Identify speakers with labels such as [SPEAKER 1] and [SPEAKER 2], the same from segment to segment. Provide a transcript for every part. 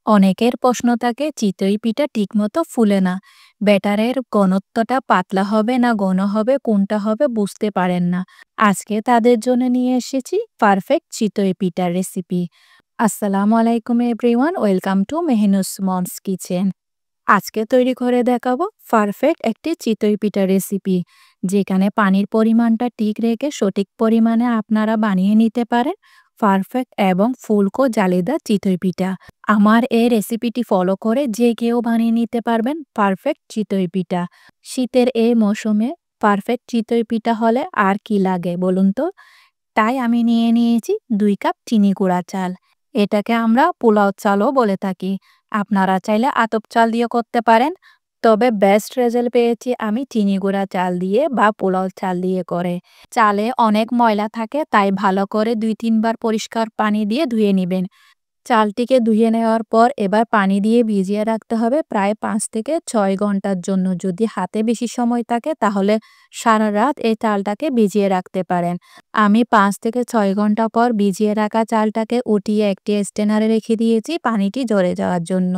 [SPEAKER 1] অনেকের প্রশ্ন থাকে চিতই পিঠা ঠিকমতো ফুলে না। ব্যাটারের ঘনত্বটা পাতলা হবে না ঘন হবে কোনটা হবে বুঝতে পারেন না। আজকে তাদের জন্য নিয়ে এসেছি পারফেক্ট চিতই পিঠার রেসিপি। আসসালামু আলাইকুম everyone, welcome to Mehnus mom's kitchen. আজকে তৈরি করে দেখাবো পারফেক্ট একটি চিতই পিঠা রেসিপি, যেখানে পানির পরিমাণটা ঠিক রেখে সঠিক পরিমাণে আপনারা বানিয়ে নিতে পারেন পারফেক্ট এবং ফুলকো জালিদার চিতই পিঠা। আমার এই রেসিপিটি ফলো করে যে কেউ বানিয়ে নিতে পারবেন পারফেক্ট চিতই পিঠা। শীতের এই মৌসুমে পারফেক্ট চিতই পিঠা হলে আর কি লাগে বলুন তো। তাই আমি নিয়ে নিয়েছি 2 কাপ চিনি গুঁড়া চাল। এটাকে আমরা পোলাও চালও বলে থাকি। আপনারা চাইলে আতপ চাল দিয়ে করতে পারেন, তবে বেস্ট রেজাল্ট পেয়েছি আমি চিনি গুঁড়া চাল দিয়ে বা পোলাও চাল দিয়ে করে। চালে অনেক ময়লা থাকে, তাই ভালো করে 2-3 বার পরিষ্কার পানি দিয়ে ধুয়ে নেবেন। চালটিকে ধুয়ে নেওয়ার পর এবার পানি দিয়ে ভিজিয়ে রাখতে হবে প্রায় 5 থেকে 6 ঘন্টার জন্য। যদি হাতে বেশি সময় থাকে তাহলে সারা রাত এই চালটাকে ভিজিয়ে রাখতে পারেন। আমি 5 থেকে 6 ঘন্টা পর ভিজিয়ে রাখা চালটাকে উঠিয়ে একটি স্ট্রেনারে রেখে দিয়েছি পানিটি ঝরে যাওয়ার জন্য।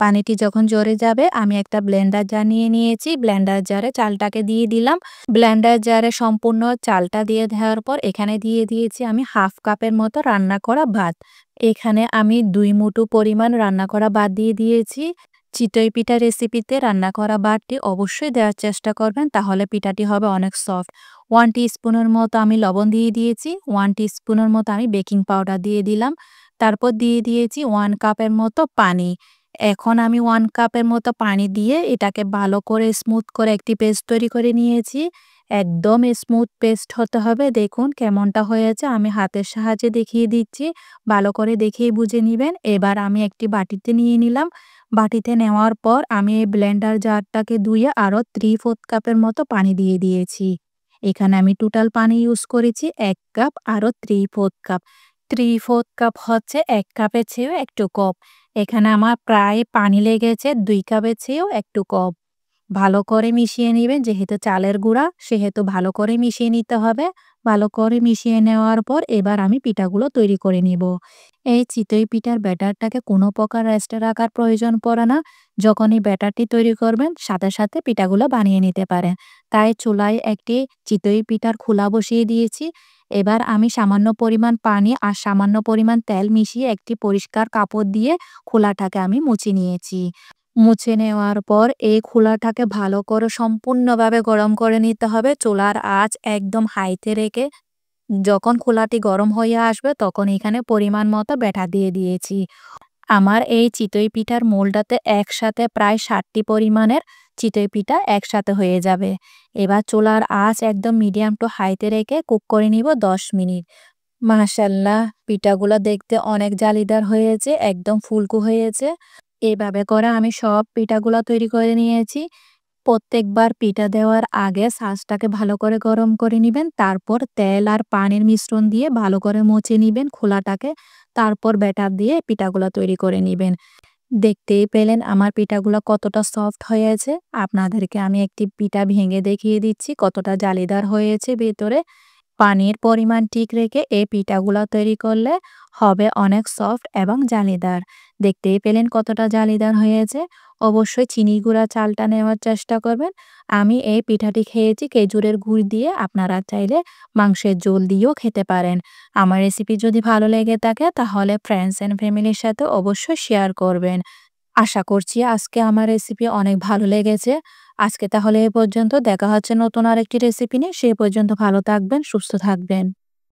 [SPEAKER 1] পানিটি যখন ঝরে যাবে আমি একটা ব্লেন্ডার জার নিয়ে নিয়েছি। ব্লেন্ডার জারে চালটাকে দিয়ে দিলাম। ব্লেন্ডার জারে সম্পূর্ণ চালটা দিয়ে দেওয়ার পর এখানে দিয়ে দিয়েছি আমি 1/2 কাপের মতো রান্না করা ভাত। এখানে আমি 2 মুঠো পরিমাণ রান্না করা ভাত দিয়ে দিয়েছি। চিতই পিঠা রেসিপিতে রান্না করা ভাতটি অবশ্যই দেওয়ার চেষ্টা করবেন, তাহলে পিঠাটি হবে অনেক সফট। 1 টিস্পুনের মতো আমি লবণ দিয়ে দিয়েছি। 1 টিস্পুনের মতো আমি বেকিং পাউডার দিয়ে দিলাম। তারপর দিয়ে দিয়েছি 1 কাপের মতো পানি। এখন আমি 1 কাপের মতো পানি দিয়ে এটাকে ভালো করে স্মুথ করে একটি পেস্ট তৈরি করে নিয়েছি। একদম স্মুথ পেস্ট হতে হবে। দেখুন কেমনটা হয়েছে, আমি হাতের সাহায্যে দেখিয়ে দিচ্ছি। ভালো করে দেখেই বুঝে নিবেন। এবার আমি একটি বাটিতে নিয়ে নিলাম। বাটিতে নেওয়ার পর আমি এই ব্লেন্ডার জারটাকে ধুয়ে আরও 3/4 কাপের মতো পানি দিয়ে দিয়েছি। এখানে আমি টোটাল পানি ইউজ করেছি 1 কাপ আরও 3/4 কাপ। 3/4 কাপ হচ্ছে 1 কাপের চেয়েও একটু কম। এখানে আমার প্রায় পানি লেগেছে 2 কাপের চেয়েও একটু কম। ভালো করে মিশিয়ে নিবেন, যেহেতু চালের গুঁড়া সেহেতু ভালো করে মিশিয়ে নিতে হবে। ভালো করে মিশিয়ে নেওয়ার পর এবার আমি পিঠাগুলো তৈরি করে নিব। এই চিতই পিঠার ব্যাটারটাকে কোনো প্রকার রেস্টে রাখার প্রয়োজন পড়ে না। যখনই ব্যাটারটি তৈরি করবেন সাথে সাথে পিঠাগুলো বানিয়ে নিতে পারেন। তাই চুলায় একটি চিতই পিঠার খোলা বসিয়ে দিয়েছি। এবার আমি সামান্য পরিমাণ পানি আর সামান্য পরিমাণ তেল মিশিয়ে একটি পরিষ্কার কাপড় দিয়ে খোলাটাকে আমি মুছে নিয়েছি। মুছে নেওয়ার পর এই খোলাটাকে ভালো করে সম্পূর্ণভাবে গরম করে নিতে হবে। চুলার আঁচ একদম হাইতে রেখে যখন খোলাটি গরম হয়ে আসবে তখন এখানে পরিমাণ মতো ব্যাটার দিয়ে দিয়েছি। আমার এই চিতই পিঠার মোলটাতে একসাথে প্রায় 60টি পরিমাণের চিতই পিঠা একসাথে হয়ে যাবে। এবার চুলার আঁচ একদম মিডিয়াম টু হাইতে রেখে কুক করে নিব 10 মিনিট। মাশাআল্লাহ, পিঠাগুলো দেখতে অনেক জালিদার হয়েছে, একদম ফুলকো হয়েছে। এভাবে করে আমি সব পিঠাগুলো তৈরি করে নিয়েছি। প্রত্যেকবার পিঠা দেওয়ার আগে ছাঁচটাকে ভালো করে গরম করে নিবেন। তারপর তেল আর পানির মিশ্রণ দিয়ে ভালো করে মুছে নিবেন খোলাটাকে। তারপর ব্যাটার দিয়ে পিঠাগুলো তৈরি করে নিবেন। দেখতেই পেলেন আমার পিঠাগুলো কতটা সফট হয়েছে। আপনাদেরকে আমি একটি পিঠা ভেঙে দেখিয়ে দিচ্ছি কতটা জালিদার হয়েছে ভেতরে। পানির পরিমাণ ঠিক রেখে এই পিঠাগুলো তৈরি করলে হবে অনেক সফট এবং জালিদার। দেখতেই পেলেন কতটা জালিদার হয়েছে। অবশ্যই চিনি গুঁড়া চালটা নেওয়ার চেষ্টা করবেন। আমি এই পিঠাটি খেয়েছি খেজুরের গুড় দিয়ে, আপনারা চাইলে মাংসের ঝোল দিয়েও খেতে পারেন। আমার রেসিপি যদি ভালো লেগে থাকে তাহলে ফ্রেন্ডস অ্যান্ড ফ্যামিলির সাথে অবশ্যই শেয়ার করবেন। আশা করছি আজকে আমার রেসিপি অনেক ভালো লেগেছে। আজকে তাহলে এ পর্যন্ত, দেখা হচ্ছে নতুন আরেকটি রেসিপি নিয়ে। সে পর্যন্ত ভালো থাকবেন, সুস্থ থাকবেন।